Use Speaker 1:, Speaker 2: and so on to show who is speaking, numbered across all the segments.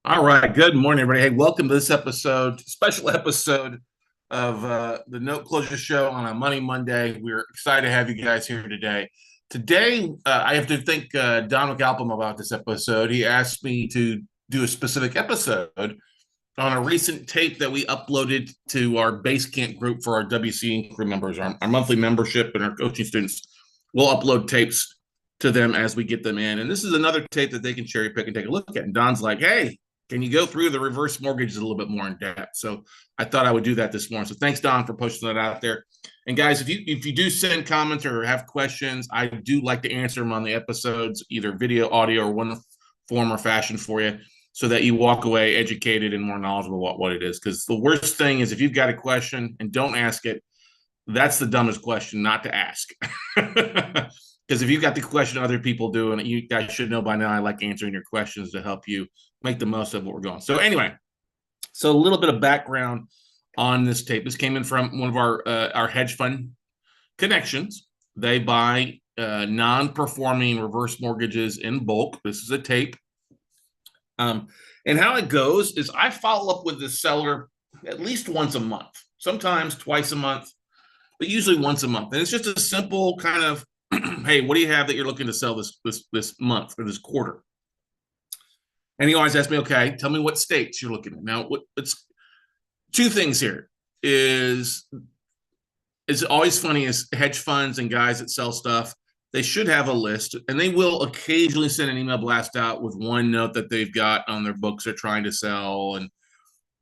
Speaker 1: All right. Good morning, everybody. Hey, welcome to this episode, special episode of the Note Closure Show on a Money Monday. We're excited to have you guys here today. Today, I have to thank Don McAlpin about this episode. He asked me to do a specific episode on a recent tape that we uploaded to our Basecamp group for our WC crew members, our monthly membership, and our coaching students. We'll upload tapes to them as we get them in. And this is another tape that they can cherry pick and take a look at. And Don's like, hey, can you go through the reverse mortgages a little bit more in depth? So I thought I would do that this morning. So thanks, Don, for posting that out there. And guys, if you do send comments or have questions, I do like to answer them on the episodes, either video, audio, or one form or fashion for you, so that you walk away educated and more knowledgeable about what it is. Because the worst thing is if you've got a question and don't ask it, that's the dumbest question not to ask. Because if you've got the question other people do, and you guys should know by now, I like answering your questions to help you make the most of what we're going. So anyway, so a little bit of background on this tape. This came in from one of our hedge fund connections. They buy non-performing reverse mortgages in bulk. This is a tape. And how it goes is I follow up with the seller at least once a month, sometimes twice a month, but usually once a month. And it's just a simple kind of, hey, what do you have that you're looking to sell this month or this quarter? And he always asks me, okay, tell me what states you're looking at. Now, it's two things here. It's always funny is hedge funds and guys that sell stuff, they should have a list, and they will occasionally send an email blast out with one note that they've got on their books they're trying to sell. And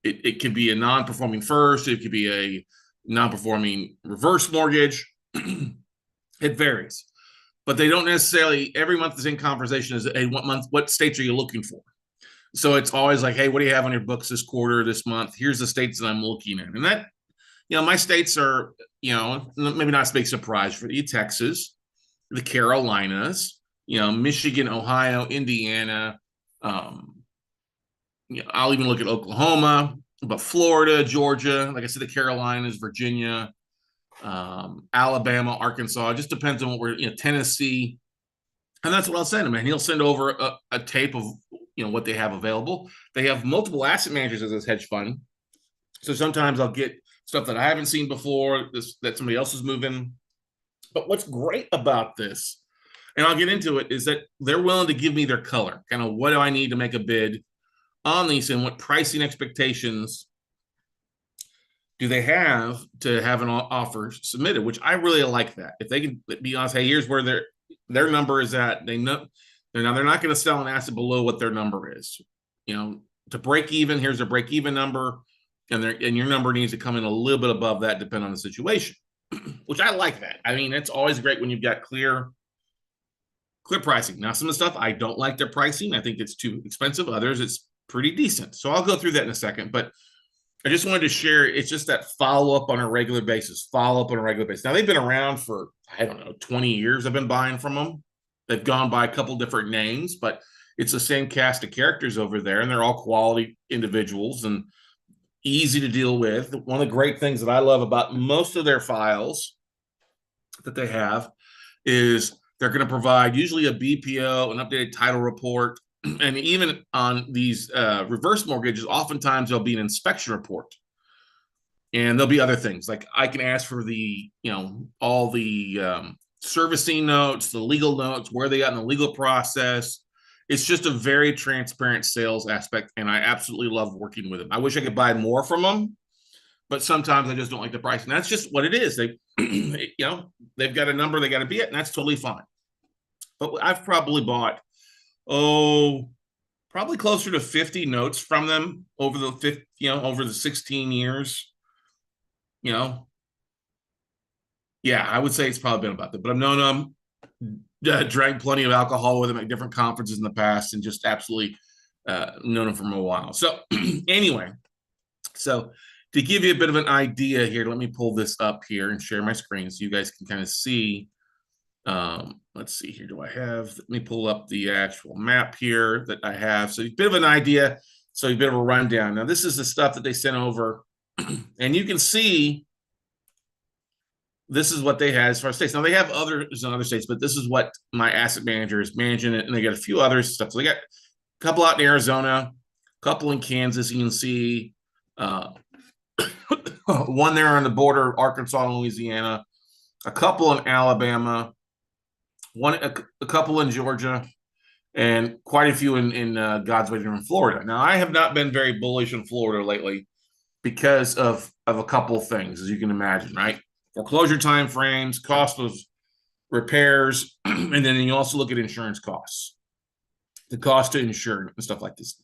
Speaker 1: it could be a non-performing first, it could be a non-performing reverse mortgage. It varies. But they don't necessarily, every month the same conversation is, hey, what states are you looking for? So it's always like, hey, what do you have on your books this quarter, this month? Here's the states that I'm looking at. And that, my states are, maybe not a big surprise for you: Texas, the Carolinas, Michigan, Ohio, Indiana. I'll even look at Oklahoma, but Florida, Georgia, like I said, the Carolinas, Virginia, Alabama, Arkansas. It just depends on what we're, Tennessee. And that's what I'll send him. And he'll send over a tape of, what they have available. They have multiple asset managers as this hedge fund. So sometimes I'll get stuff that I haven't seen before, that somebody else is moving. But what's great about this, and I'll get into it, is that they're willing to give me their color. Kind of what do I need to make a bid on these, and what pricing expectations do they have to have an offer submitted, which I really like that. If they can be honest, hey, here's where their number is at. They know they're not going to sell an asset below what their number is. To break even, here's their break even number, and your number needs to come in a little bit above that, depending on the situation. Which I like that. I mean, it's always great when you've got clear pricing. Now, some of the stuff I don't like their pricing. I think it's too expensive. Others, it's pretty decent. So I'll go through that in a second. But I just wanted to share, it's just that follow up on a regular basis. Now, they've been around for, 20 years. I've been buying from them. They've gone by a couple different names, but it's the same cast of characters over there, and they're all quality individuals and easy to deal with. One of the great things that I love about most of their files that they have is they're going to provide usually a BPO, an updated title report, and even on these reverse mortgages, oftentimes there'll be an inspection report. And there'll be other things like I can ask for the, all the servicing notes, the legal notes, where they got in the legal process. It's just a very transparent sales aspect, and I absolutely love working with them. I wish I could buy more from them, but sometimes I just don't like the price, and that's just what it is. They, they've got a number they got to be at, and that's totally fine. But I've probably bought, probably closer to 50 notes from them over the 16 years. Yeah, I would say it's probably been about that. But I've known them, drank plenty of alcohol with them at different conferences in the past, and just absolutely known them from a while. So anyway, so to give you a bit of an idea here, let me pull this up here and share my screen so you guys can kind of see. Let's see here. Let me pull up the actual map here that I have. So a bit of an idea. So a bit of a rundown. Now, this is the stuff that they sent over, and you can see this is what they had as far as states. Now, they have others in other states, but this is what my asset manager is managing it, and they got a few other stuff. So they got a couple out in Arizona, a couple in Kansas. You can see uh, one there on the border of Arkansas and Louisiana, a couple in Alabama, a couple in Georgia, and quite a few in God's way in Florida. Now, I have not been very bullish in Florida lately because of a couple of things, as you can imagine, right? Foreclosure time frames, cost of repairs, and then you also look at insurance costs, the cost to insure and stuff like this.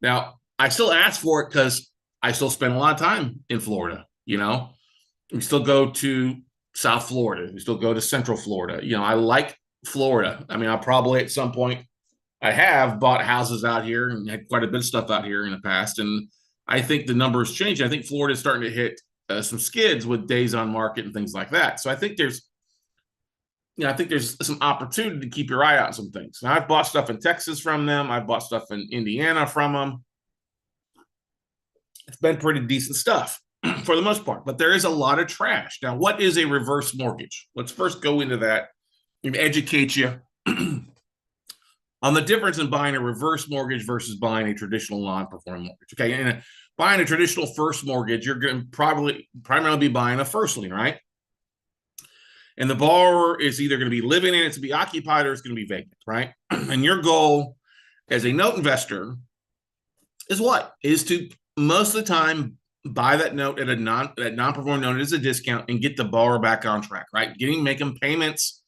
Speaker 1: Now, I still ask for it because I still spend a lot of time in Florida. We still go to South Florida. We still go to Central Florida. I like Florida. I mean, I'll probably at some point, I have bought houses out here and had quite a bit of stuff out here in the past. And I think the numbers change. I think Florida is starting to hit some skids with days on market and things like that. So I think there's some opportunity to keep your eye out on some things. Now, I've bought stuff in Texas from them. I've bought stuff in Indiana from them. It's been pretty decent stuff for the most part, but there is a lot of trash. Now, what is a reverse mortgage? Let's first go into that and educate you on the difference in buying a reverse mortgage versus buying a traditional non-performing mortgage. Okay, and buying a traditional first mortgage, you're going to primarily be buying a first lien, right? And the borrower is either going to be living in it to be occupied or it's going to be vacant, right? And your goal as a note investor is what? Is to most of the time buy that note at that non-performing note as a discount and get the borrower back on track, right? Making payments,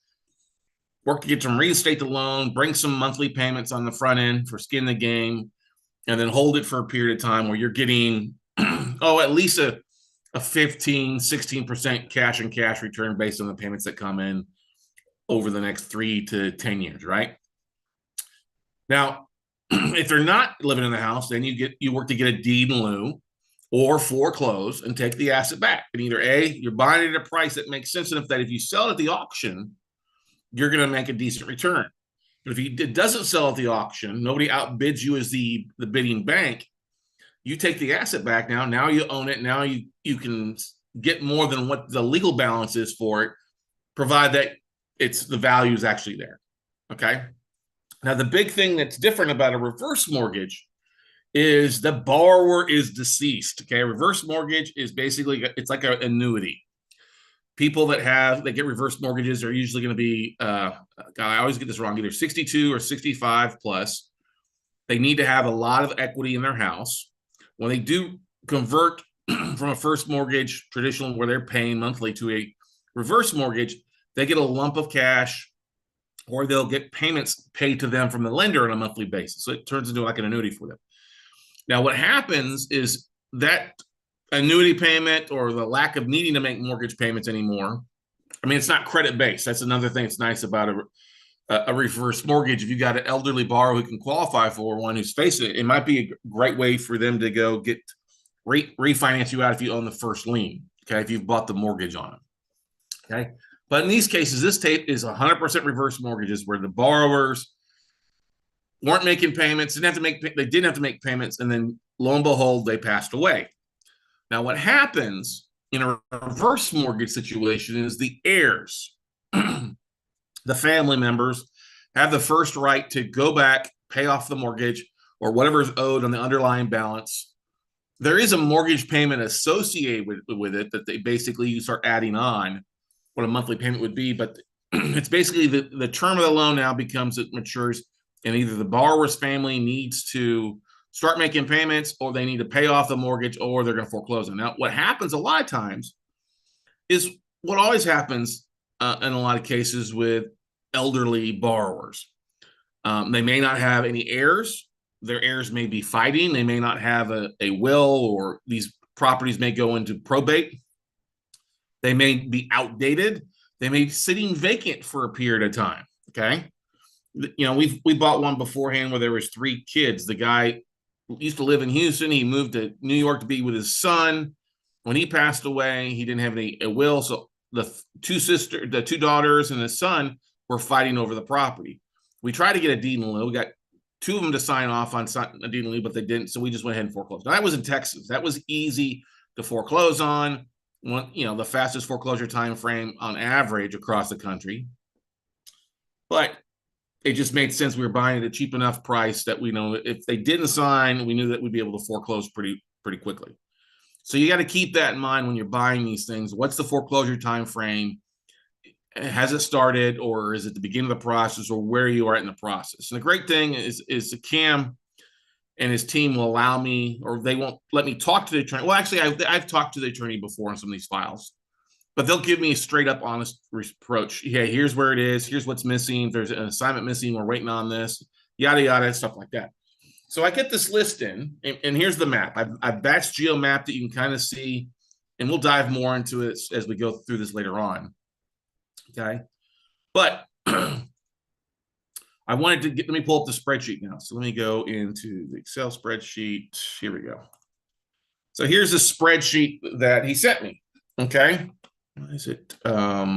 Speaker 1: work to get them reinstate the loan, bring some monthly payments on the front end for skin the game, and then hold it for a period of time where you're getting, at least a 15, 16% cash and cash return based on the payments that come in over the next 3 to 10 years, right? Now, if they're not living in the house, then you work to get a deed in lieu or foreclose and take the asset back. And either A, you're buying it at a price that makes sense enough that if you sell it at the auction, you're going to make a decent return. But if it doesn't sell at the auction, nobody outbids you as the bidding bank, you take the asset back now you own it. Now you can get more than what the legal balance is for it, provide that the value is actually there. Okay. Now, the big thing that's different about a reverse mortgage is the borrower is deceased. Okay. A reverse mortgage is basically, it's like an annuity. People that get reverse mortgages are usually going to be, I always get this wrong, either 62 or 65 plus. They need to have a lot of equity in their house. When they do convert from a first mortgage, traditional, where they're paying monthly, to a reverse mortgage, they get a lump of cash, or they'll get payments paid to them from the lender on a monthly basis. So it turns into like an annuity for them. Now, what happens is that annuity payment, or the lack of needing to make mortgage payments anymore, I mean, it's not credit based. That's another thing that's nice about a reverse mortgage. If you got an elderly borrower who can qualify for one, who's facing it, it might be a great way for them to go get refinance you out if you own the first lien. Okay, if you've bought the mortgage on them. Okay, but in these cases, this tape is 100% reverse mortgages where the borrowers weren't making payments, they didn't have to make payments, and then lo and behold, they passed away. Now, what happens in a reverse mortgage situation is the heirs, the family members, have the first right to go back, pay off the mortgage or whatever is owed on the underlying balance. There is a mortgage payment associated with it that you start adding on what a monthly payment would be. But it's basically the term of the loan now becomes, it matures, and either the borrower's family needs to start making payments, or they need to pay off the mortgage, or they're going to foreclose them. Now, what happens a lot of times is what always happens in a lot of cases with elderly borrowers. They may not have any heirs. Their heirs may be fighting. They may not have a will, or these properties may go into probate. They may be outdated. They may be sitting vacant for a period of time. Okay. We bought one beforehand where there was 3 kids. The guy used to live in Houston. He moved to New York to be with his son. When he passed away, he didn't have a will. So the 2 daughters and the son were fighting over the property. We tried to get a deed in lieu. We got 2 of them to sign off on a deed in lieu, but they didn't. So we just went ahead and foreclosed. Now, that was in Texas. That was easy to foreclose on. The fastest foreclosure time frame on average across the country. But it just made sense. We were buying at a cheap enough price that we know if they didn't sign, we knew that we'd be able to foreclose pretty quickly. So you got to keep that in mind when you're buying these things. What's the foreclosure time frame? Has it started, or is it the beginning of the process, or where you are in the process? And the great thing is the Cam and his team will allow me, or they won't let me talk to the attorney. Well, actually, I've talked to the attorney before on some of these files, but they'll give me a straight up honest approach. Yeah, here's where it is. Here's what's missing. If there's an assignment missing, we're waiting on this, yada, yada, stuff like that. So I get this list in, and here's the map. I've batched geo mapped it. You can kind of see, and we'll dive more into it as we go through this later on. Okay. But I wanted to let me pull up the spreadsheet now. So let me go into the Excel spreadsheet. Here we go. So here's the spreadsheet that he sent me. Okay. What is it? Let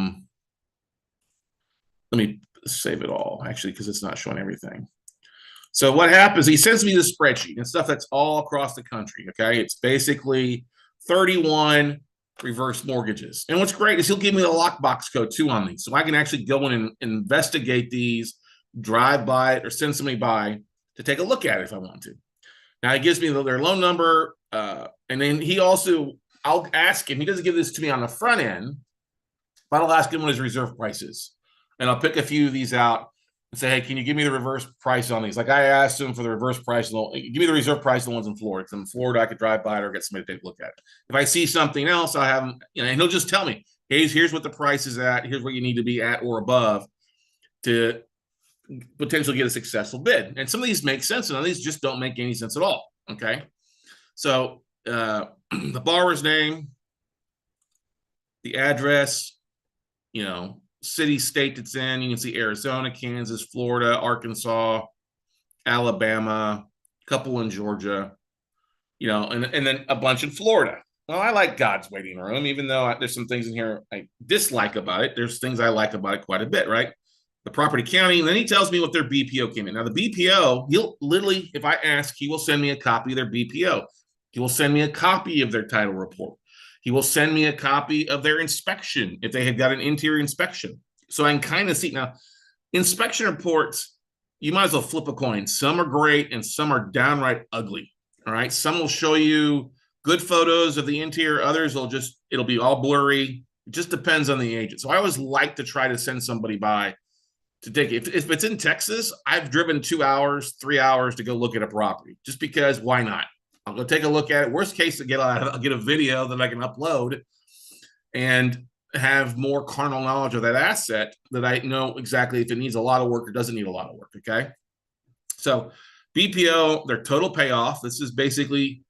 Speaker 1: me save it all, actually, because it's not showing everything. So what happens, he sends me this spreadsheet and stuff that's all across the country, okay? It's basically 31 reverse mortgages. And what's great is he'll give me the lockbox code too on these. So I can actually go in and investigate these, drive by it, or send somebody by to take a look at it if I want to. Now he gives me their loan number, and then he also, I'll ask him, he doesn't give this to me on the front end, but I'll ask him what his reserve price is. And I'll pick a few of these out and say, hey, can you give me the reverse price on these? Like I asked him for the reverse price, give me the reserve price of the ones in Florida. Because in Florida, I could drive by it or get somebody to take a look at it. If I see something else, I'll have him, and he'll just tell me, hey, here's what the price is at. Here's what you need to be at or above to potentially get a successful bid. And some of these make sense, and some of these just don't make any sense at all. Okay. So the borrower's name, the address, city, state it's in. You can see Arizona, Kansas, Florida, Arkansas, Alabama, a couple in Georgia, and then a bunch in Florida. Well, I like God's waiting room, even though there's some things in here I dislike about it. There's things I like about it quite a bit, right? The property county, and then he tells me what their BPO came in. Now, the BPO, he'll literally, if I ask, he will send me a copy of their BPO. He will send me a copy of their title report. He will send me a copy of their inspection if they had got an interior inspection. So I can kind of see. Now, inspection reports, you might as well flip a coin. Some are great and some are downright ugly. All right. Some will show you good photos of the interior. Others it'll be all blurry. It just depends on the agent. So I always like to try to send somebody by to take it. If it's in Texas, I've driven 2 hours, 3 hours to go look at a property just because why not? I'll go take a look at it. Worst case, I'll get a video that I can upload and have more carnal knowledge of that asset that I know exactly if it needs a lot of work or doesn't need a lot of work. Okay. So BPO, their total payoff. This is basically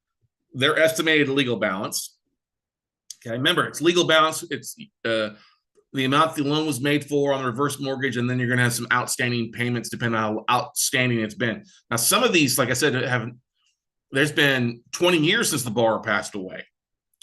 Speaker 1: their estimated legal balance. Okay. Remember, it's legal balance. It's the amount the loan was made for on the reverse mortgage, and then you're going to have some outstanding payments depending on how outstanding it's been. Now, some of these, like I said, there's been 20 years since the borrower passed away.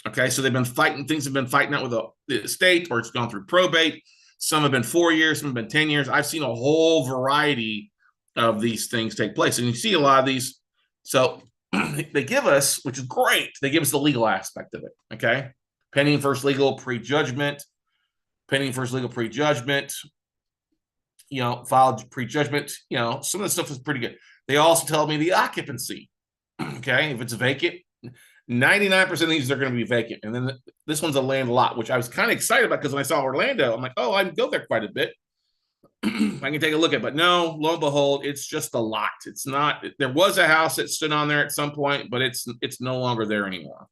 Speaker 1: Okay, so they've been fighting, things have been fighting out with the estate, or it's gone through probate. Some have been 4 years, some have been 10 years. I've seen a whole variety of these things take place. And you see a lot of these. So they give us, which is great, they give us the legal aspect of it. Okay, pending first legal prejudgment, filed prejudgment. Some of the stuff is pretty good. They also tell me the occupancy. Okay, if it's vacant, 99% of these are going to be vacant. And then this one's a land lot, which I was kind of excited about because when I saw Orlando, I'm like, oh, I can go there quite a bit. I can take a look at it. But no, lo and behold, it's just a lot. It's not, there was a house that stood on there at some point, but it's no longer there anymore.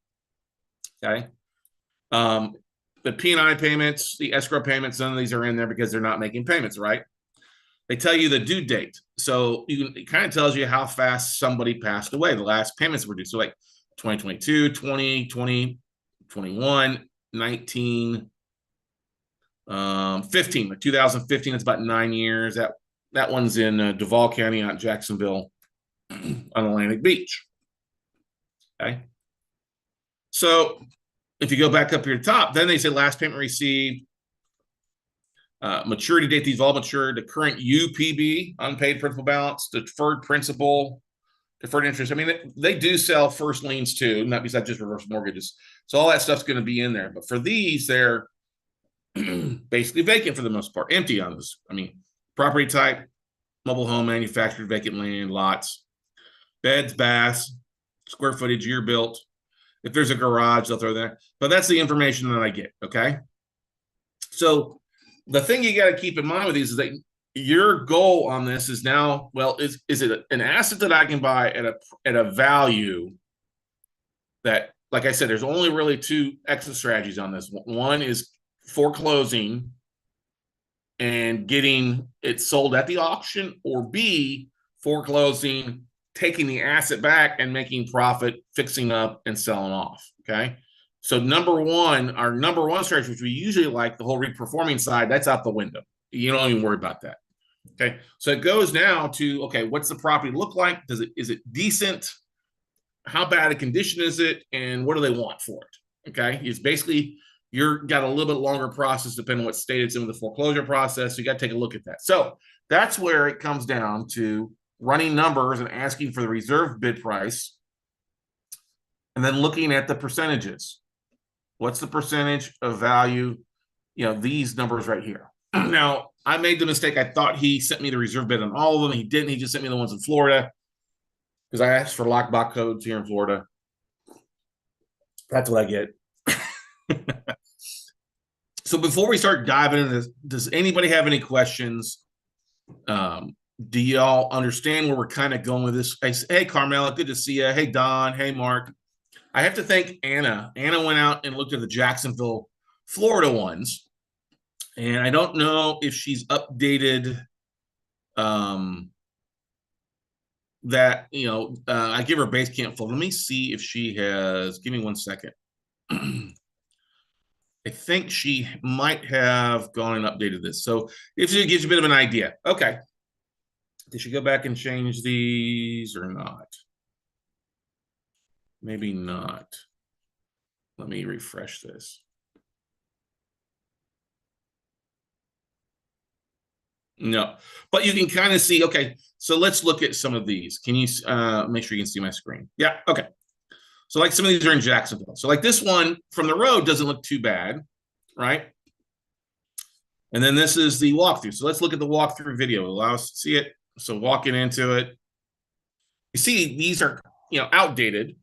Speaker 1: Okay. The P&I payments, the escrow payments, none of these are in there because they're not making payments, right? They tell you the due date. So it kind of tells you how fast somebody passed away. The last payments were due. So like 2022, 20, 20, 21, 19, 15, like 2015. It's about 9 years. That one's in Duval County out in Jacksonville on Atlantic Beach. Okay. So if you go back up here to the top, then they say last payment received, maturity date, these all matured, the current UPB, unpaid principal balance, deferred principal, deferred interest. I mean, they do sell first liens too, not besides just reverse mortgages. So all that stuff's going to be in there. But for these, they're basically vacant for the most part, empty on this. I mean, property type, mobile home, manufactured, vacant land, lots, beds, baths, square footage, year built. If there's a garage, they'll throw that. But that's the information that I get. Okay. So the thing you got to keep in mind with these is that your goal on this is now, well, is it an asset that I can buy at a value that, like I said, there's only really two exit strategies on this. One is foreclosing and getting it sold at the auction, or B, foreclosing, taking the asset back and making profit, fixing up and selling off. Okay. So our number one strategy, which we usually like, the whole reperforming side, that's out the window. You don't even worry about that. Okay. So it goes now to, okay, what's the property look like? Is it decent? How bad a condition is it? And what do they want for it? Okay. It's basically, you're got a little bit longer process depending on what state it's in with the foreclosure process. So you got to take a look at that. So that's where it comes down to running numbers and asking for the reserve bid price, and then looking at the percentages. What's the percentage of value? These numbers right here. Now, I made the mistake. I thought he sent me the reserve bid on all of them. He didn't. He just sent me the ones in Florida because I asked for lockbox codes here in Florida. That's what I get. So before we start diving into this, does anybody have any questions? Do y'all understand where we're kind of going with this? Hey, Carmela, good to see you. Hey, Don. Hey, Mark. I have to thank Anna. Anna went out and looked at the Jacksonville, Florida ones. And I don't know if she's updated that, I give her base camp full. Let me see if she has, give me 1 second. I think she might have gone and updated this. So if it gives you a bit of an idea. Okay. Did she go back and change these or not? Maybe not. Let me refresh this. No, but you can kind of see, okay, so let's look at some of these. Can you make sure you can see my screen? Yeah, okay. So like some of these are in Jacksonville. So like this one from the road doesn't look too bad, right? And then this is the walkthrough. So let's look at the walkthrough video. It allows us to see it. So walking into it, you see these are, outdated,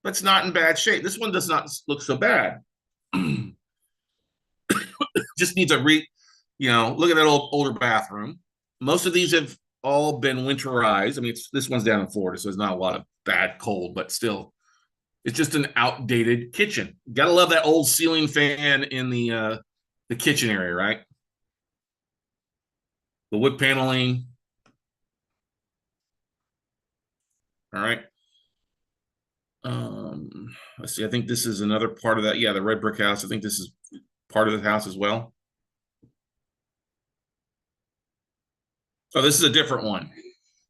Speaker 1: but it's not in bad shape. This one does not look so bad. Just needs a look at that older bathroom. Most of these have all been winterized. I mean, this one's down in Florida, so there's not a lot of bad cold, but still, it's just an outdated kitchen. Gotta love that old ceiling fan in the kitchen area, right? The wood paneling. All right. Let's see. I think this is another part of that. Yeah, the red brick house. I think this is part of the house as well. Oh, this is a different one.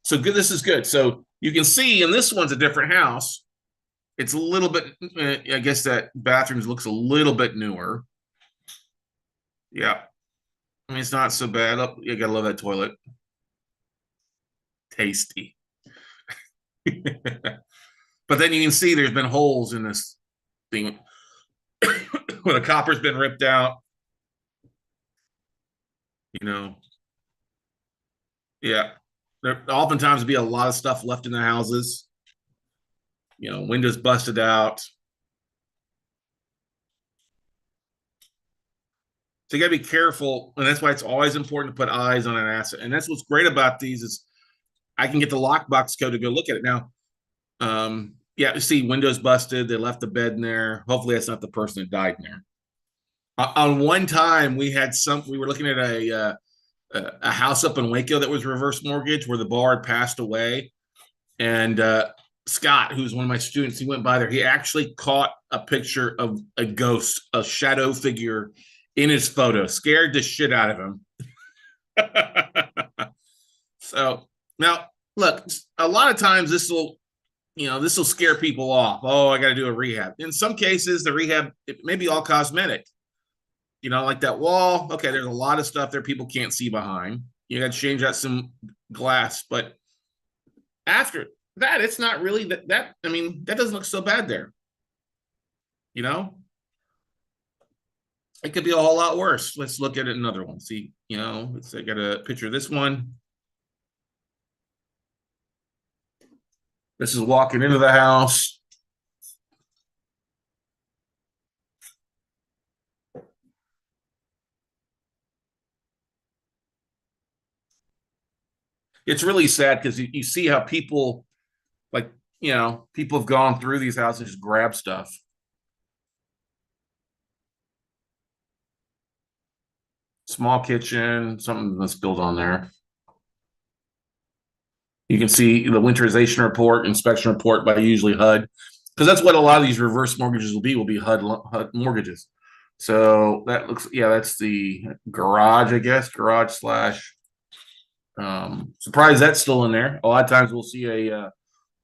Speaker 1: So good. This is good. So you can see, and this one's a different house. It's a little bit, I guess that bathroom looks a little bit newer. Yeah. I mean, it's not so bad. Oh, you gotta love that toilet. Tasty. But then you can see there's been holes in this thing where the copper's been ripped out. Yeah. There oftentimes be a lot of stuff left in the houses. Windows busted out. So you got to be careful, and that's why it's always important to put eyes on an asset. And that's what's great about these is I can get the lockbox code to go look at it now. Yeah, you see windows busted. They left the bed in there. Hopefully that's not the person that died in there. On one time we were looking at a house up in Waco that was reverse mortgage where the bar had passed away. And Scott, who's one of my students, he went by there. He actually caught a picture of a ghost, a shadow figure in his photo. Scared the shit out of him. So now, look, a lot of times this will scare people off. Oh, I got to do a rehab. In some cases, the rehab, it may be all cosmetic. Like that wall. Okay, there's a lot of stuff there people can't see behind. You got to change out some glass. But after that, it's not really that. I mean, that doesn't look so bad there. It could be a whole lot worse. Let's look at another one. See, I got a picture of this one. This is walking into the house. It's really sad because you see how people like, people have gone through these houses and just grab stuff. Small kitchen, something that's built on there. You can see the winterization report, inspection report by usually HUD, because that's what a lot of these reverse mortgages will be HUD mortgages. So that looks, yeah, that's the garage, I guess, garage slash. Surprised that's still in there. A lot of times we'll see a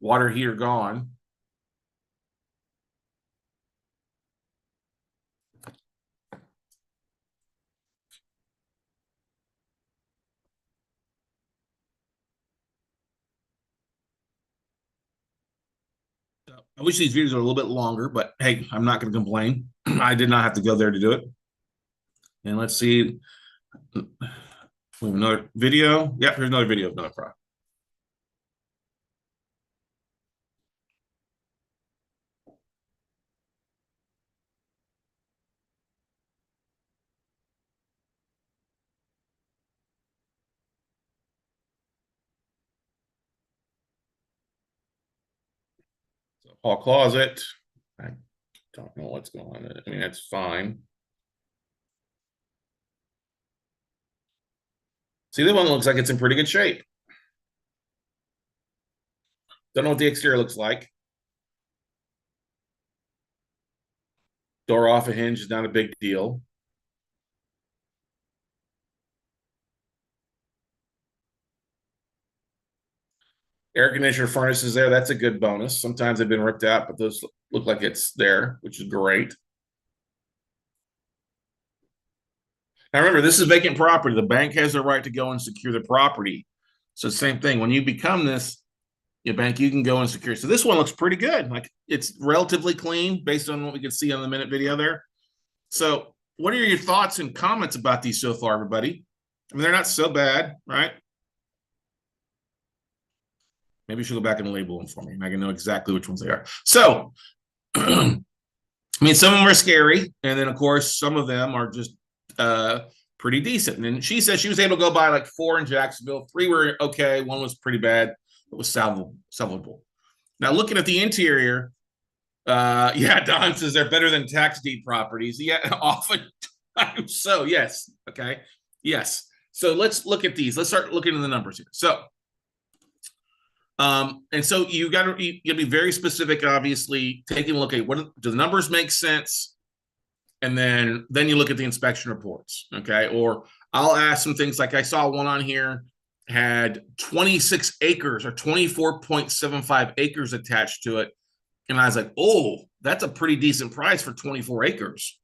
Speaker 1: water heater gone. I wish these videos are a little bit longer, but hey, I'm not going to complain. I did not have to go there to do it. And let's see. We have another video. Yep, here's another video of another product. So, hall closet. I don't know what's going on. I mean, that's fine. See, the one looks like it's in pretty good shape. Don't know what the exterior looks like. Door off a hinge is not a big deal. Air conditioner furnace is there. That's a good bonus. Sometimes they've been ripped out, but those look like it's there, which is great. Now remember, this is vacant property. The bank has the right to go and secure the property. So same thing. When you become this, your bank, you can go and secure. So this one looks pretty good. Like it's relatively clean based on what we could see on the minute video there. So what are your thoughts and comments about these so far, everybody? I mean, they're not so bad, right? Maybe you should go back and label them for me, and I can know exactly which ones they are. So, I mean, some of them are scary, and then of course some of them are just pretty decent. And she said she was able to go buy like 4 in Jacksonville, 3 were okay, 1 was pretty bad. It was salvageable. Now looking at the interior, yeah, Don says they're better than tax deed properties. Yeah, often so. Yes, okay, yes. So let's look at these. Let's start looking at the numbers here. So and so you got to be very specific, obviously, taking a look at what do the numbers make sense, and then you look at the inspection reports, okay? Or I'll ask some things like I saw one on here had 26 acres or 24.75 acres attached to it, and I was like, oh, that's a pretty decent price for 24 acres.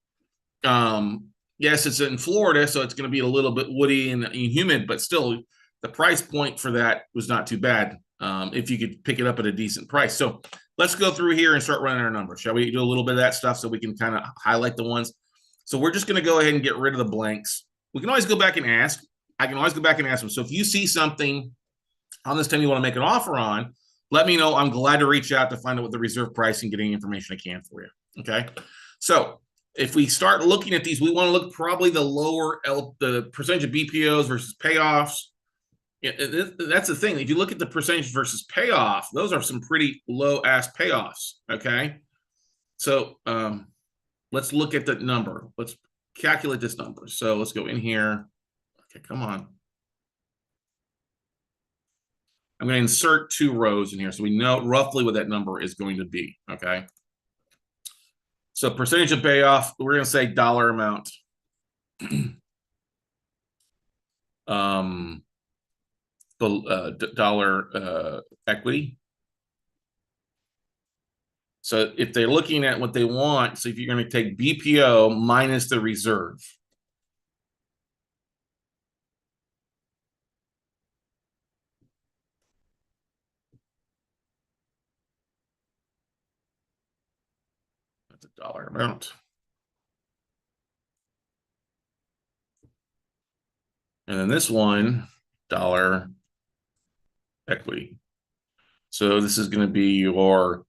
Speaker 1: Yes, it's in Florida, so it's going to be a little bit woody and humid, but still, the price point for that was not too bad. If you could pick it up at a decent price. So let's go through here and start running our numbers. Shall we do a little bit of that stuff so we can kind of highlight the ones? So we're just going to go ahead and get rid of the blanks. We can always go back and ask. I can always go back and ask them. So if you see something on this time you want to make an offer on, let me know. I'm glad to reach out to find out what the reserve price and get any information I can for you. Okay. So if we start looking at these, we want to look probably the percentage of BPOs versus payoffs. That's the thing. If you look at the percentage versus payoff, those are some pretty low ass payoffs. Okay. So let's look at the number. Let's calculate this number. So let's go in here. Okay, come on. I'm going to insert 2 rows in here so we know roughly what that number is going to be. Okay. So percentage of payoff, we're going to say dollar amount. Dollar equity. So if they're looking at what they want, so if you're going to take BPO minus the reserve. That's a dollar amount. And then this one, dollar equity. So this is going to be your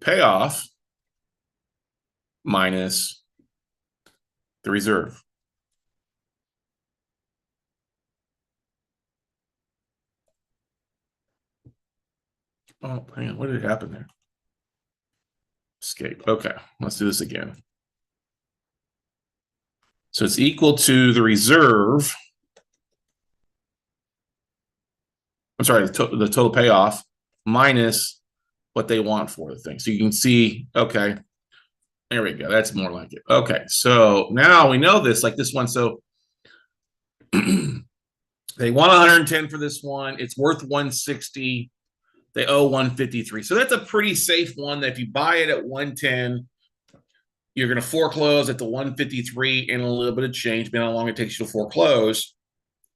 Speaker 1: payoff minus the reserve. Oh, hang on. What did happen there? Escape. Okay, let's do this again. So it's equal to the reserve. I'm sorry, the total payoff minus what they want for the thing. So you can see, okay, there we go. That's more like it. Okay, so now we know this, like this one. So they want 110 for this one. It's worth 160. They owe 153. So that's a pretty safe one that if you buy it at 110, you're going to foreclose at the 153 and a little bit of change, depending on how long it takes you to foreclose.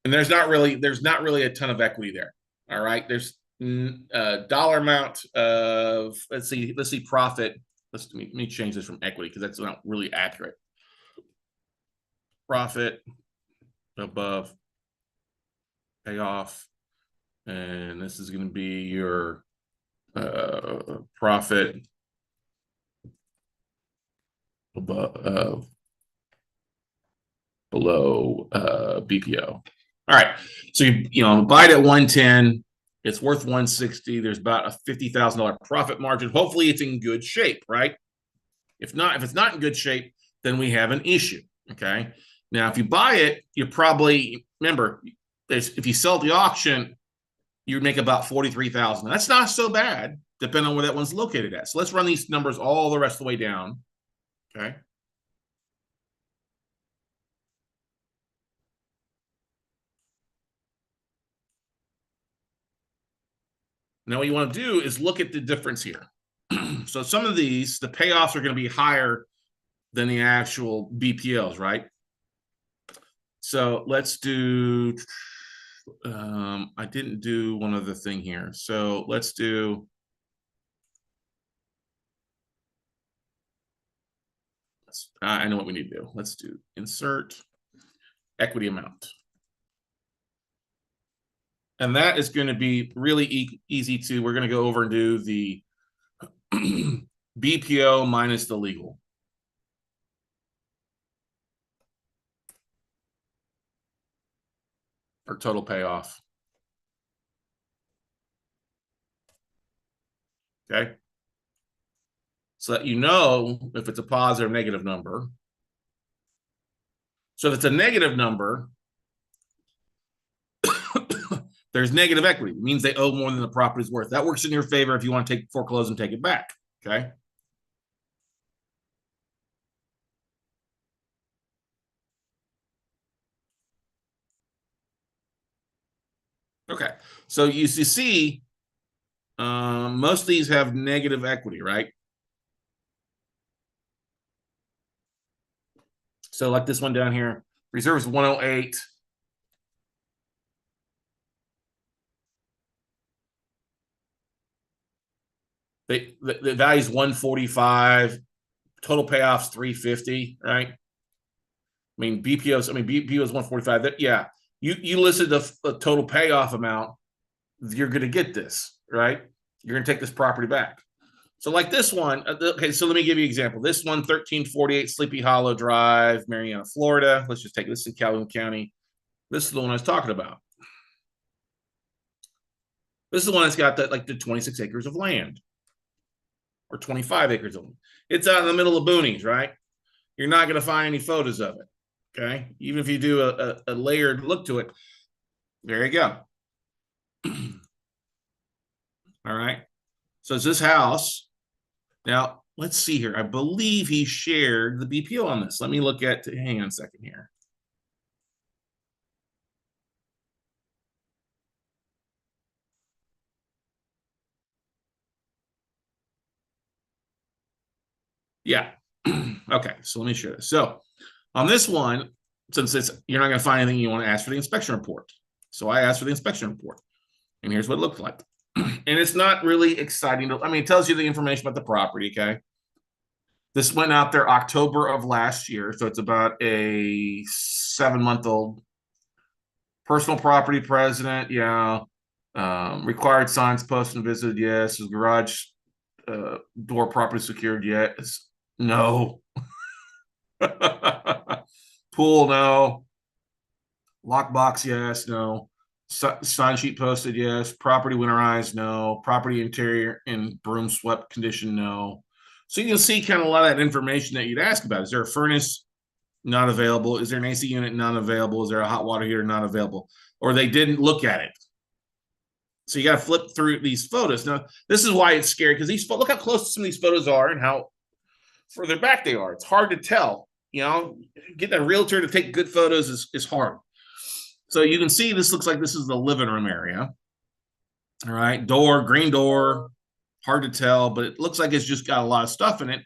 Speaker 1: And there's not really a ton of equity there. All right. There's a dollar amount of let's see profit. Let me change this from equity because that's not really accurate. Profit above payoff, and this is going to be your profit above below BPO. All right, so you buy it at 110. It's worth 160. There's about a $50,000 profit margin. Hopefully, it's in good shape, right? If it's not in good shape, then we have an issue. Okay. Now, if you buy it, you probably remember if you sell at the auction, you make about 43,000. That's not so bad, depending on where that one's located at. So let's run these numbers all the rest of the way down. Okay. Now, what you want to do is look at the difference here. So some of these, the payoffs are going to be higher than the actual BPLs, right? So let's do, I didn't do one other thing here. So let's do, I know what we need to do. Let's do insert equity amount. And that is going to be really easy to, we're going to go over and do the BPO minus the legal. Or total payoff. Okay. So that you know if it's a positive or negative number. So if it's a negative number, there's negative equity. It means they owe more than the property's worth. That works in your favor if you want to take foreclose and take it back. Okay. Okay. So you see, most of these have negative equity, right? So like this one down here, reserve is 108. The value is 145. Total payoffs 350, right? I mean BPOs 145. Yeah, you listed the total payoff amount. You're going to get this, right? You're going to take this property back. So like this one, okay, so let me give you an example. This one, 1348 Sleepy Hollow Drive, Marianna, Florida. Let's just take this in Calhoun County. This is the one I was talking about. This is the one that's got like the 26 acres of land or 25 acres of land. It's out in the middle of boonies, right? You're not going to find any photos of it, okay? Even if you do a layered look to it, there you go. All right. So it's this house. Now, let's see here. I believe he shared the BPO on this. Let me look at, hang on a second here. Yeah. Okay, so let me show this. So on this one, since you're not going to find anything, you want to ask for the inspection report. So I asked for the inspection report, and here's what it looked like. And it's not really exciting. It tells you the information about the property, okay? This went out there October of last year, so it's about a 7-month-old. Personal property president, yeah. Required signs posted and visited, yes. Is garage door properly secured, yes. No. Pool, no. Lockbox, yes. No. Sign sheet posted, yes. Property winterized, no. Property interior in broom swept condition, no. So you can see kind of a lot of that information that you'd ask about. Is there a furnace? Not available. Is there an AC unit? Not available. Is there a hot water heater? Not available. Or they didn't look at it. So you got to flip through these photos. Now, this is why it's scary, because look how close some of these photos are and how further back they are. It's hard to tell. Getting a realtor to take good photos is hard. So you can see this looks like this is the living room area. All right, door, green door, hard to tell, but it looks like it's just got a lot of stuff in it.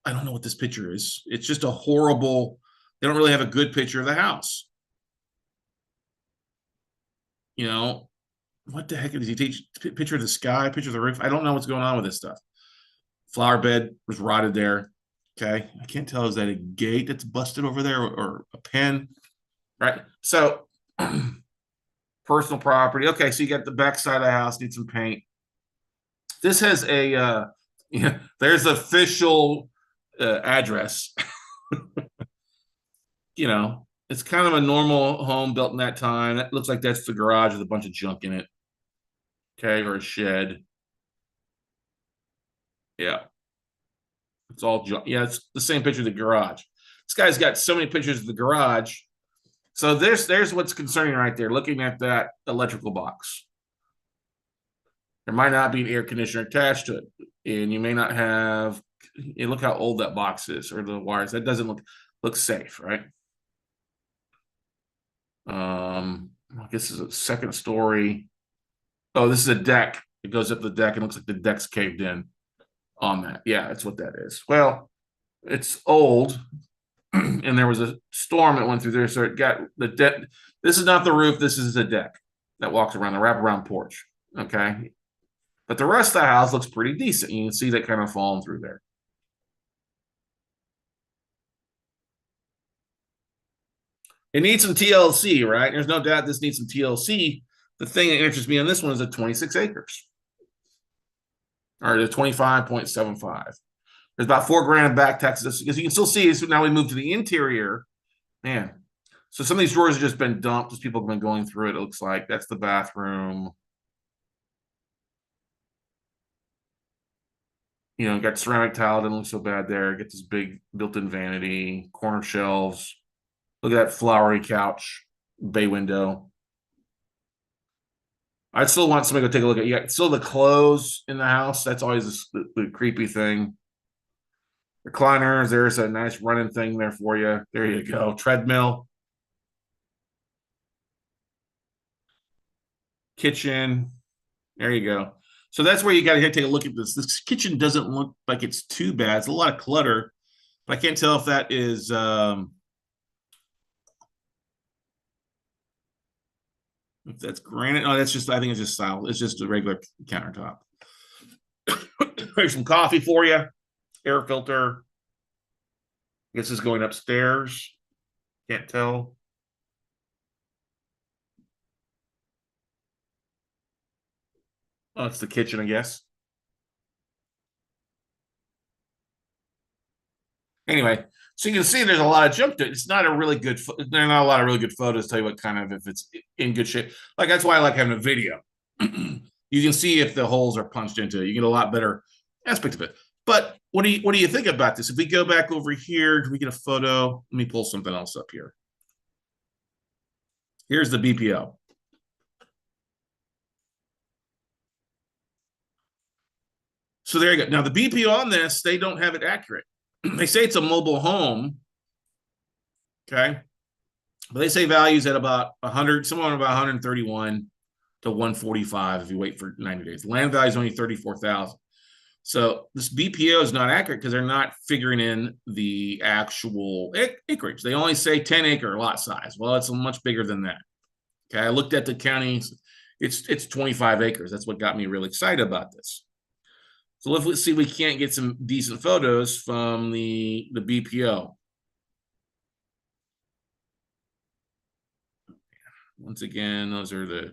Speaker 1: I don't know what this picture is. It's just a horrible, they don't really have a good picture of the house. What the heck does he teach? Picture of the sky, picture of the roof. I don't know what's going on with this stuff. Flower bed was rotted there. Okay. I can't tell. Is that a gate that's busted over there or a pen? Right. So personal property. Okay. So you got the back side of the house, needs some paint. This has a, there's official address. It's kind of a normal home built in that time. That looks like that's the garage with a bunch of junk in it. Okay. Or a shed. Yeah. It's all junk. Yeah, it's the same picture of the garage. This guy's got so many pictures of the garage. So there's what's concerning right there. Looking at that electrical box, there might not be an air conditioner attached to it, and you may not have. Look how old that box is, or the wires. That doesn't look safe, right? I guess this is a second story. Oh, this is a deck. It goes up the deck and looks like the deck's caved in on that. Yeah, that's what that is. Well, it's old, and there was a storm that went through there, so it got the deck. This is not the roof. This is the deck that walks around the wraparound porch. Okay, but the rest of the house looks pretty decent. You can see that kind of falling through there. It needs some TLC, right? There's no doubt this needs some TLC. The thing that interests me on this one is the 26 acres, or the 25.75. There's about $4,000 back taxes, because you can still see. So now we move to the interior, man. So some of these drawers have just been dumped as people have been going through it. It looks like that's the bathroom. Got ceramic tile, doesn't look so bad there. Get this big built-in vanity, corner shelves. Look at that flowery couch, bay window. I still want somebody to take a look at. You got still the clothes in the house. That's always the creepy thing. Recliners, there's a nice running thing there for you. There you go. Treadmill. Kitchen. There you go. So that's where you got to take a look at this. This kitchen doesn't look like it's too bad. It's a lot of clutter, but I can't tell if that is if that's granite. Oh, that's just, I think it's just style. It's just a regular countertop. There's some coffee for you. Air filter. I guess it's going upstairs. Can't tell. Oh, it's the kitchen, I guess. Anyway, so you can see there's a lot of junk to it. It's not a really good. There are not a lot of really good photos. Tell you what kind of, if it's in good shape. Like, that's why I like having a video. You can see if the holes are punched into it. You get a lot better aspect of it. But what do you think about this? If we go back over here, do we get a photo? Let me pull something else up here. Here's the BPO. So there you go. Now the BPO on this, they don't have it accurate. They say it's a mobile home. Okay. But they say values at about 100, somewhere about 131 to 145 if you wait for 90 days. Land value is only 34,000. So this BPO is not accurate because they're not figuring in the actual acreage. They only say 10-acre lot size. Well, it's much bigger than that. Okay, I looked at the counties. It's 25 acres. That's what got me really excited about this. So let's see if we can't get some decent photos from the BPO. Once again, those are the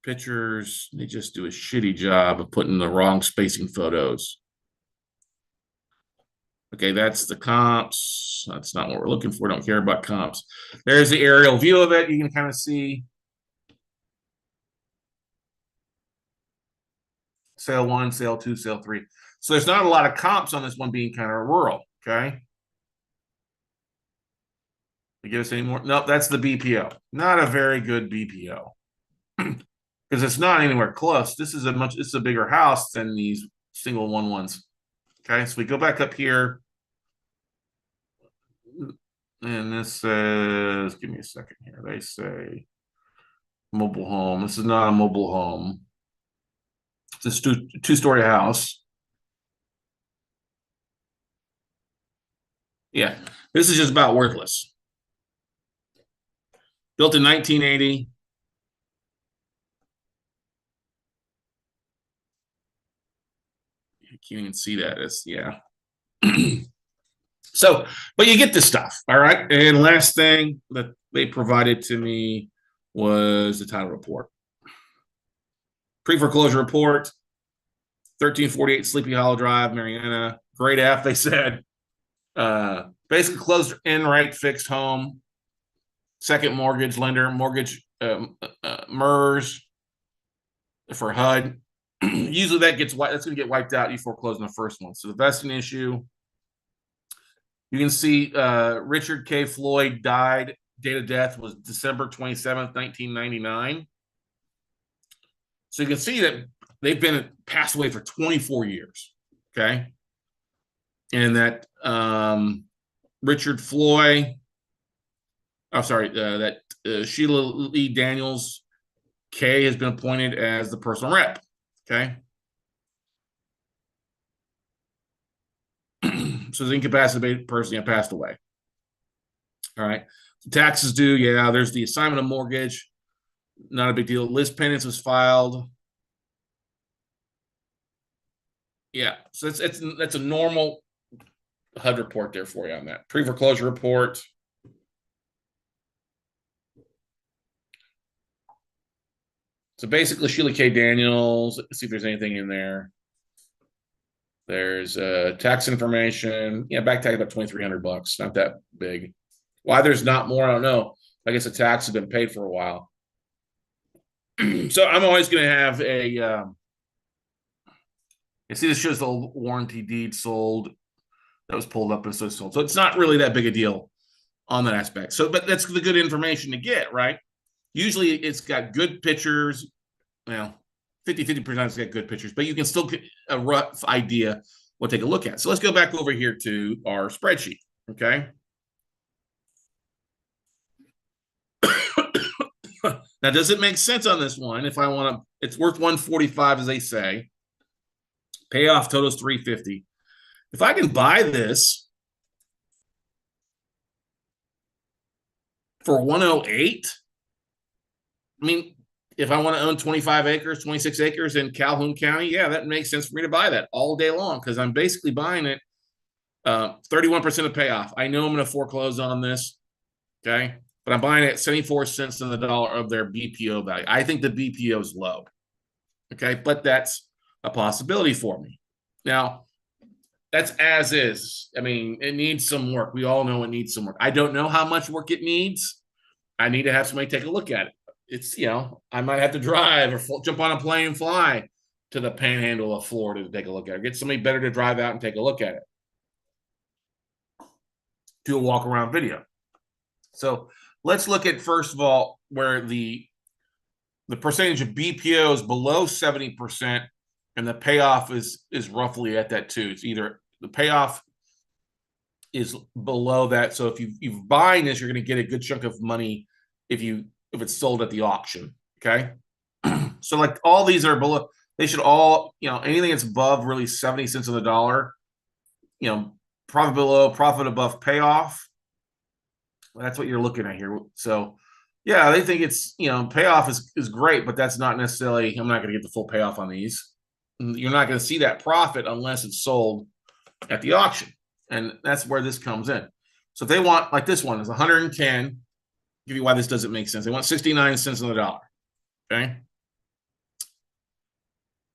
Speaker 1: pictures. They just do a shitty job of putting the wrong spacing photos. Okay, that's the comps. That's not what we're looking for. Don't care about comps. There's the aerial view of it. You can kind of see sale 1, sale 2, sale 3. So there's not a lot of comps on this one being kind of rural. Okay. You give us any more? Nope, that's the BPO. Not a very good BPO because it's not anywhere close. This is a bigger house than these single 1-1s. Okay, so we go back up here, and this says, give me a second here. They say mobile home. This is not a mobile home. It's a two-story house. Yeah, this is just about worthless. Built in 1980. You can't even see that. It's, yeah. So, but you get this stuff. All right. And last thing that they provided to me was the title report. Pre-foreclosure report, 1348 Sleepy Hollow Drive, Mariana. Great app, they said. Basically closed in right fixed home, second mortgage lender, mortgage MERS for HUD. Usually that's going to get wiped out. You foreclose on the first one. So the vesting issue. You can see Richard K. Floyd died. Date of death was December 27th, 1999. So you can see that they've been passed away for 24 years. Okay. And that Richard Floyd, that Sheila Lee Daniels K has been appointed as the personal rep. Okay. So the incapacitated person passed away. All right. So taxes due. Yeah. There's the assignment of mortgage. Not a big deal. List pendants was filed. Yeah. So that's a normal HUD report there for you on that. Pre-foreclosure report. So basically, Sheila K. Daniels. Let's see if there's anything in there. There's tax information. Yeah, back tax about $2,300. Not that big. Why there's not more, I don't know. I guess the tax has been paid for a while. So I'm always going to have a. You see, this shows the warranty deed sold. That was pulled up and so sold. So it's not really that big a deal on that aspect. So, but that's the good information to get, right? Usually it's got good pictures. Well, 50% it's got good pictures, but you can still get a rough idea what to take a look at. So let's go back over here to our spreadsheet, okay? Now, does it make sense on this one? If I want to, it's worth 145, as they say. Payoff total is 350. If I can buy this for 108, I mean, if I want to own 25 acres, 26 acres in Calhoun County, yeah, that makes sense for me to buy that all day long because I'm basically buying it 31% of payoff. I know I'm going to foreclose on this, okay? But I'm buying it 74 cents on the dollar of their BPO value. I think the BPO is low, okay? But that's a possibility for me. Now, that's as is. I mean, it needs some work. We all know it needs some work. I don't know how much work it needs. I need to have somebody take a look at it. It's, I might have to drive or jump on a plane and fly to the panhandle of Florida to take a look at it. Get somebody better to drive out and take a look at it. Do a walk around video. So let's look at, first of all, where the percentage of BPO is below 70% and the payoff is roughly at that too. It's either the payoff is below that. So if you're buying this, you're going to get a good chunk of money if it's sold at the auction. Okay. So like all these are below, they should all, anything that's above really 70 cents on the dollar, profit below, profit above payoff. That's what you're looking at here. So yeah, they think it's, payoff is great, but that's not necessarily, I'm not going to get the full payoff on these. You're not going to see that profit unless it's sold at the auction. And that's where this comes in. So if they want, like this one is 110, Give you why this doesn't make sense. They want 69 cents on the dollar. Okay.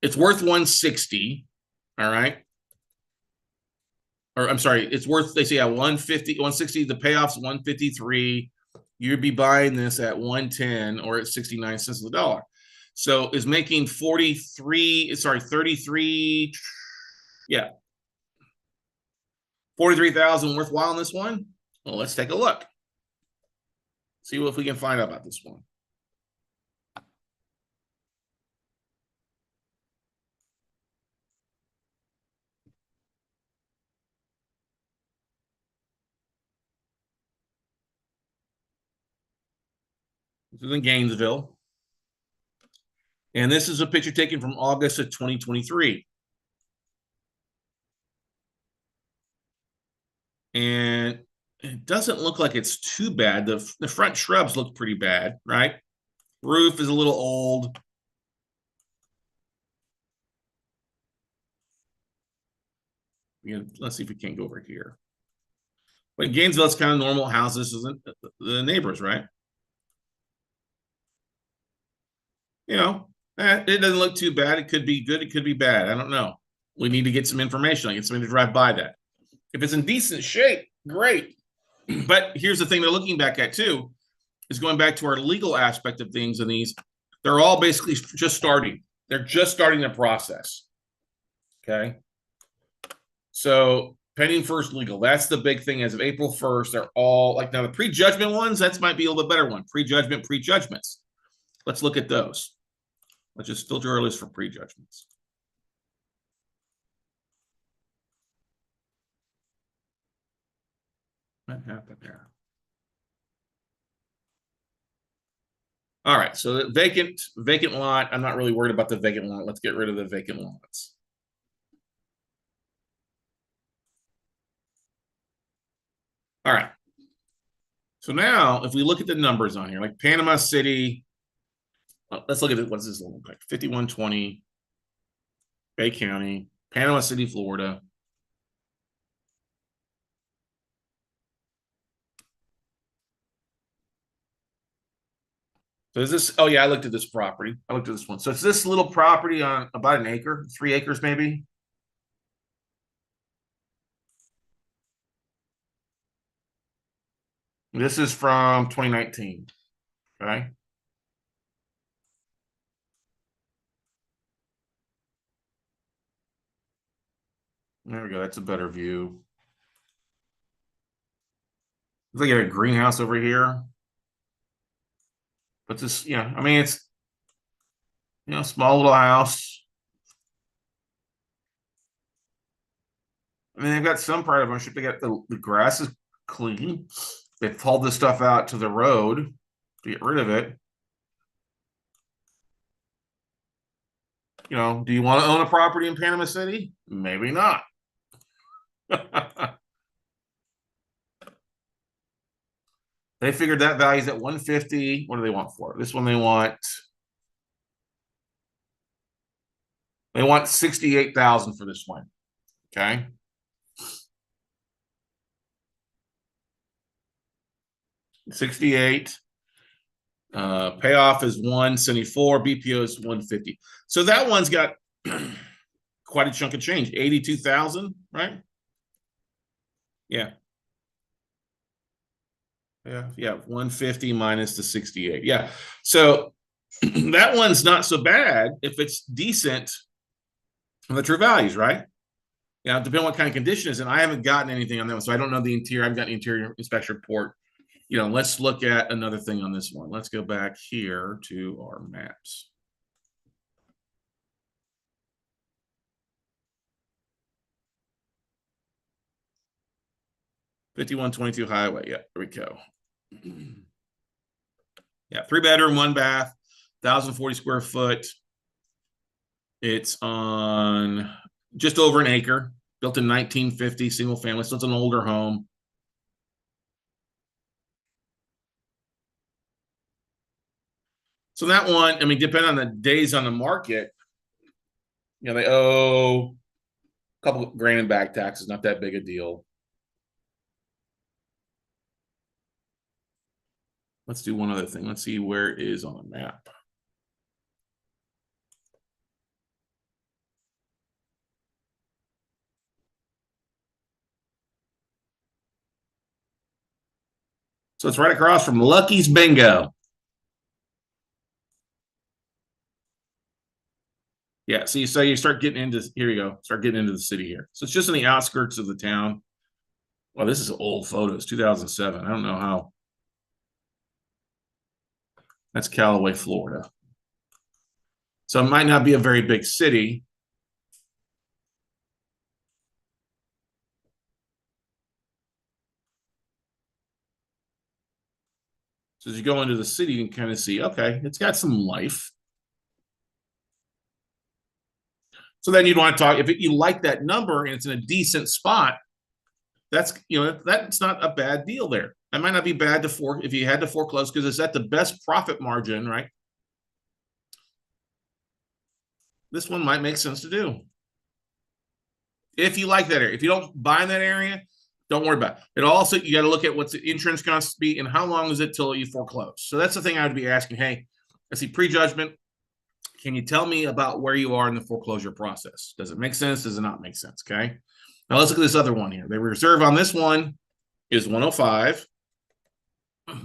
Speaker 1: It's worth 160. All right. Or I'm sorry, it's worth, they say, 150, 160. The payoff's 153. You'd be buying this at 110 or at 69 cents on the dollar. So is making 33, yeah, 43,000 worthwhile in this one? Well, let's take a look. See what if we can find out about this one. This is in Gainesville. And this is a picture taken from August of 2023. And it doesn't look like it's too bad. The front shrubs look pretty bad, right? Roof is a little old. Let's see if we can't go over here. But Gainesville, it's kind of normal houses, isn't the neighbors, right? It doesn't look too bad. It could be good. It could be bad. I don't know. We need to get some information. I get somebody to drive by that. If it's in decent shape, great. But here's the thing they're looking back at too, is going back to our legal aspect of things. And these, they're all basically just starting. They're just starting the process. Okay. So pending first legal, that's the big thing. As of April 1st, they're all like, now the prejudgment ones, that might be a little bit better one. Prejudgments. Let's look at those. Let's just filter our list for prejudgments. What happened there? All right, so the vacant lot. I'm not really worried about the vacant lot. Let's get rid of the vacant lots. All right. So now, if we look at the numbers on here, like Panama City, let's look at it. What does this look like? 5120, Bay County, Panama City, Florida. So is this, oh yeah, I looked at this property. I looked at this one. So it's this little property on about an acre, 3 acres maybe. This is from 2019. Okay. There we go. That's a better view. Looks like a greenhouse over here. But this, I mean, it's, small little house. I mean, they've got some pride of ownership. They got the grass is clean. They've hauled this stuff out to the road to get rid of it. Do you want to own a property in Panama City? Maybe not. They figured that value's at 150. What do they want for it? This one they want 68,000 for this one. Okay. $68. Payoff is 174. BPO is 150. So that one's got quite a chunk of change. 82,000, right? Yeah. Yeah, 150 minus the 68. Yeah. So that one's not so bad if it's decent on the true values, right? Yeah, depending on what kind of condition is. And I haven't gotten anything on that one. So I don't know the interior. I've got the interior inspection report. Let's look at another thing on this one. Let's go back here to our maps. $5122 highway. Yeah, there we go. Yeah, 3-bedroom, 1-bath, 1,040 square foot. It's on just over an acre, built in 1950, single family. So it's an older home. So that one, I mean, depending on the days on the market, they owe a couple of grand in back taxes, not that big a deal. Let's do one other thing. Let's see where it is on the map. So it's right across from Lucky's Bingo. Yeah, see, so you start getting into, here you go, start getting into the city here. So it's just in the outskirts of the town. Well, this is old photos, 2007. I don't know how. That's Callaway, Florida. So it might not be a very big city. So as you go into the city, you can kind of see, okay, it's got some life. So then you'd want to talk, if you like that number and it's in a decent spot, that's, that's not a bad deal there. That might not be bad if you had to foreclose because it's at the best profit margin, right? This one might make sense to do. If you like that area. If you don't buy in that area, don't worry about it. It also, you got to look at what's the insurance costs to be and how long is it till you foreclose. So that's the thing I would be asking. Hey, I see prejudgment. Can you tell me about where you are in the foreclosure process? Does it make sense? Does it not make sense? Okay. Now let's look at this other one here. The reserve on this one is 105.